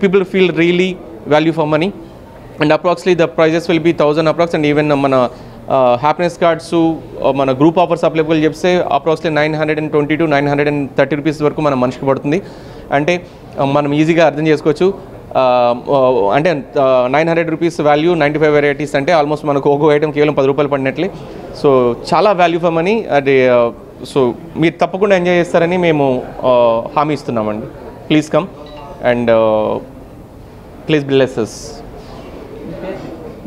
people feel really value for money, and approximately the prices will be 1000 approx, and even mana happiness cards mana group offers available చెప్తే approximately 920 to 930 rupees వరకు మన మనిషికి పడుతుంది. అంటే మనం ఈజీగా అర్థం చేసుకోవచ్చు. అంటే 900 రూపీస్ వాల్యూ, 95 వెరైటీస్ అంటే ఆల్మోస్ట్ మనకు ఒక్కో ఐటమ్ కేవలం 10 రూపాయలు పడినట్లే. సో చాలా వాల్యూ ఫర్ మనీ. అది సో మీరు తప్పకుండా ఎంజాయ్ చేస్తారని మేము హామీ ఇస్తున్నామండి. Please come and please bless us.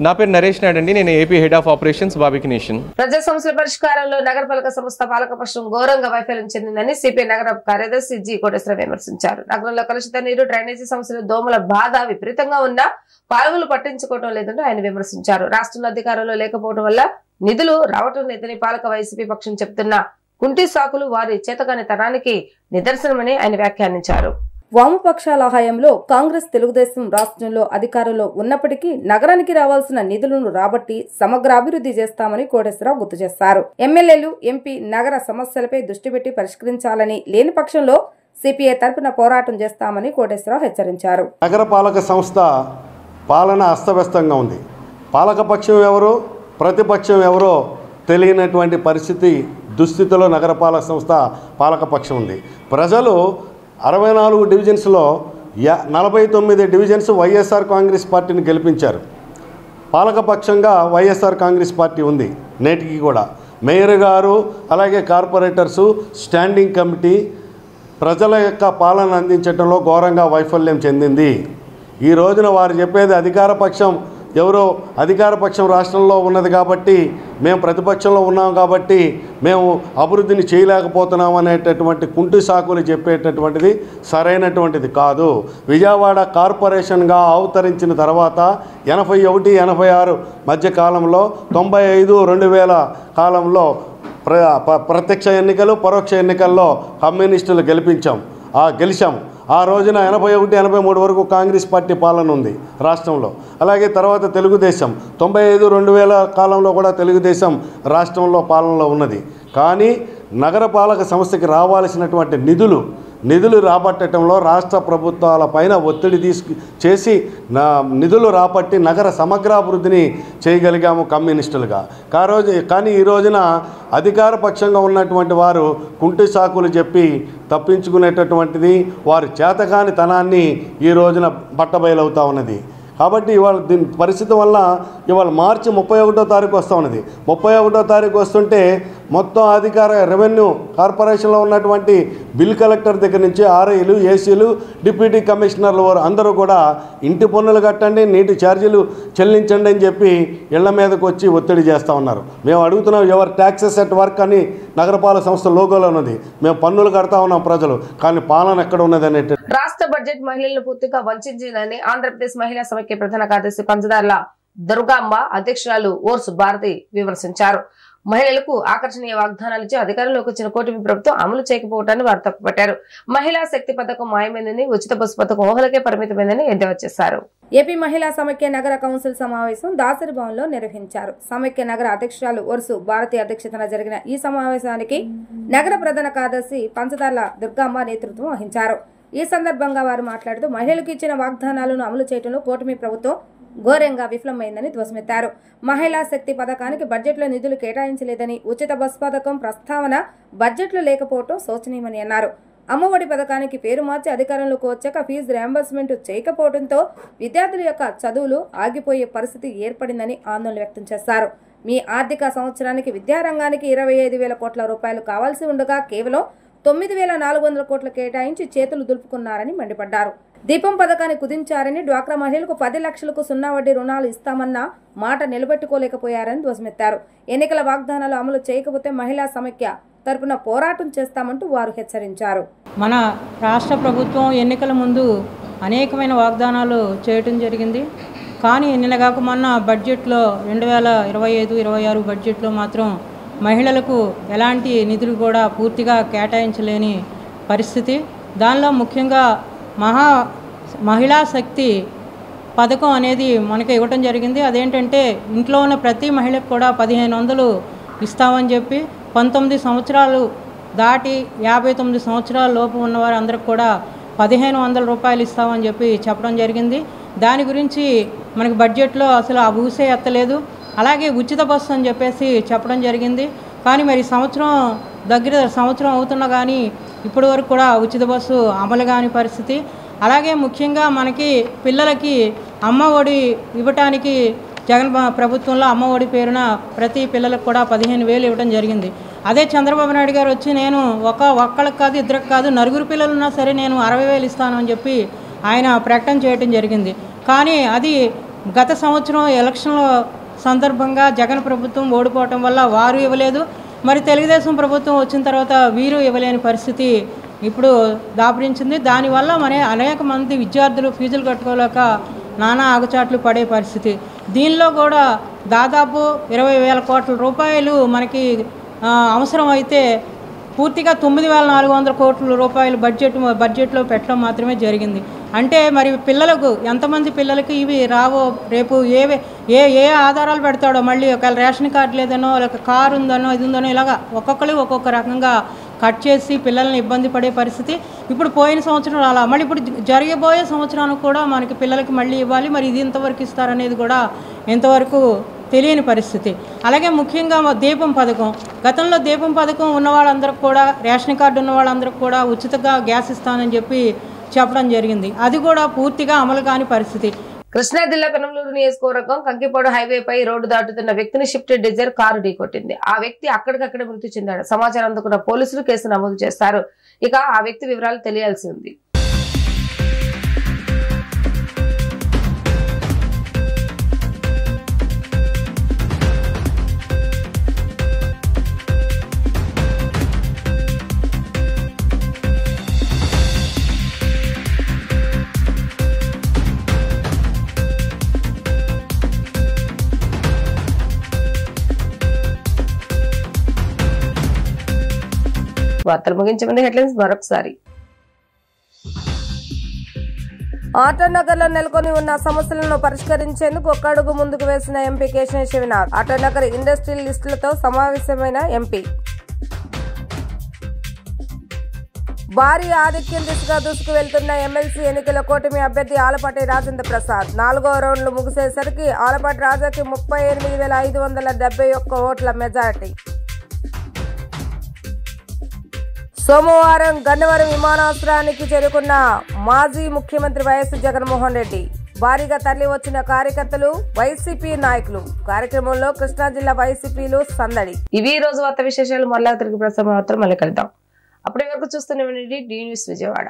నా పేరు నరేష్ నాయుడు అండి. నేను AP head of operations Barbeque Nation. ప్రజా సమస్యల పరిష్కారంలో నగరపాలక సంస్థ పాలకపక్షం ఘోరంగా వైఫల్యం చెందిందని సిపిఐ నగర కార్యదర్శి జి కోటేశ్వరరావు విమర్శించారు. నగరంలో కలుషిత నీరు, డ్రైనేజీ సమస్యలు, దోమల బాధ విపరీతంగా ఉన్నా పాలకులు పట్టించుకోవడం లేదంటూ ఆయన విమర్శించారు. రాష్ట్రంలో అధికారంలో లేకపోవడం వల్ల నిధులు రావటం లేదని పాలక వైసీపీ పక్షం చెప్తున్న కుంటి సాకులు వారి చేతగాని తనానికి నిదర్శనమని ఆయన వ్యాఖ్యానించారు. వామపక్షాల హయాంలో కాంగ్రెస్ తెలుగుదేశం రాష్ట్రంలో అధికారంలో ఉన్నప్పటికీ నగరానికి రావాల్సిన నిధులను రాబట్టి సమగ్ర అభివృద్ధి చేస్తామని కోటేశ్వరరావు గుర్తు చేశారు. ఎమ్మెల్యేలు, ఎంపీ నగర సమస్యలపై దృష్టి పెట్టి పరిష్కరించాలని, లేని పక్షంలో సిపిఐ తరపున పోరాటం చేస్తామని కోటేశ్వరరావు హెచ్చరించారు. నగరపాలక సంస్థ పాలన అస్తవ్యస్తంగా ఉంది. పాలకపక్షం ఎవరో, ప్రతిపక్షం ఎవరో తెలియనటువంటి పరిస్థితి, దుస్థితిలో నగరపాలక సంస్థ పాలకపక్షం ఉంది. ప్రజలు 64 డివిజన్స్లో 49 డివిజన్స్ వైఎస్ఆర్ కాంగ్రెస్ పార్టీని గెలిపించారు. పాలకపక్షంగా వైఎస్ఆర్ కాంగ్రెస్ పార్టీ ఉంది నేటికి కూడా. మేయర్ గారు, అలాగే కార్పొరేటర్సు, స్టాండింగ్ కమిటీ ప్రజల యొక్క పాలన అందించడంలో ఘోరంగా వైఫల్యం చెందింది. ఈ రోజున వారు చెప్పేది అధికార పక్షం రాష్ట్రంలో ఉన్నది కాబట్టి, మేము ప్రతిపక్షంలో ఉన్నాం కాబట్టి మేము అభివృద్ధిని చేయలేకపోతున్నాం అనేటటువంటి కుంటి సాకులు చెప్పేటటువంటిది సరైనటువంటిది కాదు. విజయవాడ కార్పొరేషన్గా అవతరించిన తర్వాత 81, 86 మధ్య కాలంలో, 95, 2000 కాలంలో ప్రత్యక్ష ఎన్నికలు, పరోక్ష ఎన్నికల్లో కమ్యూనిస్టులు గెలిచాము. ఆ రోజున 81, 83 వరకు కాంగ్రెస్ పార్టీ పాలన ఉంది రాష్ట్రంలో. అలాగే తర్వాత తెలుగుదేశం 95, 2000 కాలంలో కూడా తెలుగుదేశం రాష్ట్రంలో పాలనలో ఉన్నది. కానీ నగరపాలక సంస్థకి రావాల్సినటువంటి నిధులు రాబట్టడంలో రాష్ట్ర ప్రభుత్వాల పైన ఒత్తిడి చేసి నిధులు రాబట్టి నగర సమగ్రాభివృద్ధిని చేయగలిగాము కమ్యూనిస్టులుగా. కానీ ఈ రోజున అధికార పక్షంగా ఉన్నటువంటి వారు కుంటి సాకులు చెప్పి తప్పించుకునేటటువంటిది వారి చేతకాని తనాన్ని ఈ రోజున బట్టబయలవుతూ ఉన్నది. కాబట్టి ఇవాళ దీని పరిస్థితి వల్ల ఇవాళ మార్చి 31వ తారీఖు వస్తూ ఉన్నది. 31వ తారీఖు వస్తుంటే మొత్తం అధికార రెవెన్యూ కార్పొరేషన్లో ఉన్నటువంటి బిల్ కలెక్టర్ దగ్గర నుంచి ఆర్ఐలు, ఏసీలు, డిప్యూటీ కమిషనర్లు వారు అందరూ కూడా ఇంటి పన్నులు కట్టండి, నీటి ఛార్జీలు చెల్లించండి అని చెప్పి ఇళ్ల మీదకు వచ్చి ఒత్తిడి చేస్తూ ఉన్నారు. మేము అడుగుతున్నాం, ఎవరు ట్యాక్సెస్ అట్ వర్క్ అని నగరపాలక సంస్థ లోగోలో ఉన్నది. మేము పన్నులు కడతా ఉన్నాం ప్రజలు, కానీ పాలన ఎక్కడ ఉన్నది అనేటి. రాష్ట్ర బడ్జెట్ మహిళలను పూర్తిగా వంచిందని ఆంధ్రప్రదేశ్ మహిళా సమైక్య ప్రధాన కార్యదర్శి పంచదార్ల దుర్గాంబ అధ్యక్షురాలు ఓర్సు భారతి విమర్శించారు. మహిళలకు ఆకర్షణీయ వాగ్దానాలు ఇచ్చి అధికారంలోకి వచ్చిన కూటమి ప్రభుత్వం అమలు చేయకపోవటాన్ని వారు తప్పుపట్టారు. మహిళా శక్తి పథకం మాయమైందని, ఉచిత బస్సు పథకం ఊహలకే పరిమితమైందని ఎద్దేవా చేశారు. ఏపీ మహిళా సమైక్య నగర కౌన్సిల్ సమావేశం దాసరి భవన్లో నిర్వహించారు. సమైక్య నగర అధ్యక్షురాలు ఓర్సు భారతి అధ్యక్షతన జరిగిన ఈ సమావేశానికి నగర ప్రధాన కార్యదర్శి పంచదార్ల దుర్గాంబ నేతృత్వం వహించారు. ఈ సందర్భంగా వారు మాట్లాడుతూ మహిళలకు ఇచ్చిన వాగ్దానాలను అమలు చేయడంలో కూటమి ప్రభుత్వం ఘోరంగా విఫలమైందని ధ్వసమెత్తారు. మహిళా శక్తి పథకానికి బడ్జెట్లో నిధులు కేటాయించలేదని, ఉచిత బస్ పథకం ప్రస్తావన బడ్జెట్లో లేకపోవడం శోచనీయమని అన్నారు. అమ్మఒడి పథకానికి పేరు మార్చి అధికారంలోకి వచ్చాక ఫీజు రియంబర్స్మెంట్ చేయకపోవడంతో విద్యార్థుల యొక్క చదువులు ఆగిపోయే పరిస్థితి ఏర్పడిందని ఆందోళన వ్యక్తం చేశారు. మీ ఆర్థిక సంవత్సరానికి విద్యారంగానికి 25,000 కోట్ల రూపాయలు కావాల్సి ఉండగా కేవలం 9,400 కోట్లు కేటాయించి చేతులు దులుపుకున్నారని మండిపడ్డారు. దీపం పథకాన్ని కుదించారని, డ్వాక్రా మహిళలకు 10 లక్షలకు 0 వడ్డీ రుణాలు ఇస్తామన్న మాట నిలబెట్టుకోలేకపోయారని ధ్వసమెత్తారు. ఎన్నికల వాగ్దానాలు అమలు చేయకపోతే మహిళా సమైక్య తరపున పోరాటం చేస్తామంటూ వారు హెచ్చరించారు. మన రాష్ట్ర ప్రభుత్వం ఎన్నికల ముందు అనేకమైన వాగ్దానాలు చేయటం జరిగింది. కానీ నిన్నగాక మొన్న బడ్జెట్లో 2025-26 బడ్జెట్లో మాత్రం మహిళలకు ఎలాంటి నిధులు కూడా పూర్తిగా కేటాయించలేని పరిస్థితి. దానిలో ముఖ్యంగా మహిళా శక్తి పథకం అనేది మనకి ఇవ్వటం జరిగింది. అదేంటంటే ఇంట్లో ఉన్న ప్రతి మహిళకు కూడా 1,500 ఇస్తామని చెప్పి 19 సంవత్సరాలు దాటి 59 సంవత్సరాల లోపు ఉన్నవారు అందరికి కూడా 1,500 రూపాయలు ఇస్తామని చెప్పి చెప్పడం జరిగింది. దాని గురించి మనకి బడ్జెట్లో అసలు ఆ ఊసే ఎత్తలేదు. అలాగే ఉచిత బస్సు అని చెప్పేసి చెప్పడం జరిగింది. కానీ మరి సంవత్సరం అవుతున్నా కానీ ఇప్పటి వరకు కూడా ఉచిత బస్సు అమలు కాని పరిస్థితి. అలాగే ముఖ్యంగా మనకి పిల్లలకి అమ్మ ఒడి ఇవ్వటానికి జగన్ ప్రభుత్వంలో అమ్మ ఒడి పేరున ప్రతి పిల్లలకు కూడా 15,000 ఇవ్వడం జరిగింది. అదే చంద్రబాబు నాయుడు గారు వచ్చి నేను ఒక్కళ్ళకి కాదు, ఇద్దరికి కాదు, 9 పిల్లలు ఉన్నా సరే నేను 60,000 ఇస్తాను అని చెప్పి ఆయన ప్రకటన చేయడం జరిగింది. కానీ అది గత సంవత్సరం ఎలక్షన్ల సందర్భంగా జగన్ ప్రభుత్వం ఓడిపోవటం వల్ల వారు ఇవ్వలేదు. మరి తెలుగుదేశం ప్రభుత్వం వచ్చిన తర్వాత వీరు ఇవ్వలేని పరిస్థితి ఇప్పుడు దాపురించింది. దానివల్ల అనేక మంది విద్యార్థులు ఫీజులు కట్టుకోలేక నానా ఆగచాట్లు పడే పరిస్థితి. దీనిలో కూడా దాదాపు 20,000 కోట్ల రూపాయలు మనకి అవసరం అయితే పూర్తిగా 9,400 కోట్ల రూపాయలు బడ్జెట్లో పెట్టడం మాత్రమే జరిగింది. అంటే మరి పిల్లలకు ఎంతమంది పిల్లలకి ఇవి రావో, రేపు ఏ ఆధారాలు పెడతాడో, మళ్ళీ ఒకవేళ రేషన్ కార్డు లేదనో, లేక కారు ఉందనో, ఇది ఉందనో, ఇలాగా ఒక్కొక్కరు ఒక్కొక్క రకంగా కట్ చేసి పిల్లల్ని ఇబ్బంది పడే పరిస్థితి. ఇప్పుడు పోయిన సంవత్సరం అలా, మళ్ళీ ఇప్పుడు జరగబోయే సంవత్సరానికి కూడా మనకి పిల్లలకి మళ్ళీ ఇవ్వాలి. మరి ఇది ఎంతవరకు ఇస్తారనేది కూడా ఎంతవరకు తెలియని పరిస్థితి. అలాగే ముఖ్యంగా దీపం పథకం, గతంలో దీపం పథకం ఉన్న వాళ్ళందరికి కూడా, రేషన్ కార్డు ఉన్న వాళ్ళందరికీ కూడా ఉచితంగా గ్యాస్ ఇస్తానని చెప్పి చెప్పడం జరిగింది. అది కూడా పూర్తిగా అమలు కాని పరిస్థితి. కృష్ణా జిల్లా పెనంలూరు నియోజకవర్గం కంకిపాడు హైవేపై రోడ్డు దాటుతున్న వ్యక్తిని షిఫ్ట్ డిజైర్ కారు ఢీకొట్టింది. ఆ వ్యక్తి అక్కడికక్కడే మృతి చెందాడు. సమాచారం అందుకున్న పోలీసులు కేసు నమోదు చేస్తారు. ఇక ఆ వ్యక్తి వివరాలు తెలియాల్సి ఉంది. వార్తలు ముగించే ముందు హెడ్లైన్స్ మరొకసారి. ఆటోనగర్ లో నెలకొని ఉన్న సమస్యలను పరిష్కరించేందుకు ఒక్క అడుగు ముందుకు వేసిన ఎంపీ కేశినేని శివనాథ్. ఆటోనగర్ ఇండస్ట్రియల్ లిస్టులతో సమావేశమైన ఎంపీ. భారీ ఆధిక్యం దిశగా దూసుకు వెళ్తున్న ఎమ్మెల్సీ ఎన్నికల కూటమి అభ్యర్థి ఆలపాటి రాజేంద్ర ప్రసాద్. 4వ రౌండ్లు ముగిసేసరికి ఆలపాటి రాజాకి 38,571 ఓట్ల మెజారిటీ. సోమవారం గన్నవరం విమానాశ్రయానికి చేరుకున్న మాజీ ముఖ్యమంత్రి వైఎస్ జగన్మోహన్ రెడ్డి. భారీగా తరలి వచ్చిన కార్యకర్తలు, వైసీపీ నాయకులు. కార్యక్రమంలో కృష్ణా జిల్లా వైసీపీలు సందడి. ఇవి ఈ రోజు వార్త విశేషాలు. మళ్ళా తిరిగి ప్రసారం మళ్ళీ కలుద్దాం. అప్పటి వరకు చూస్తూనే ఉండండి డి న్యూస్ విజయవాడ.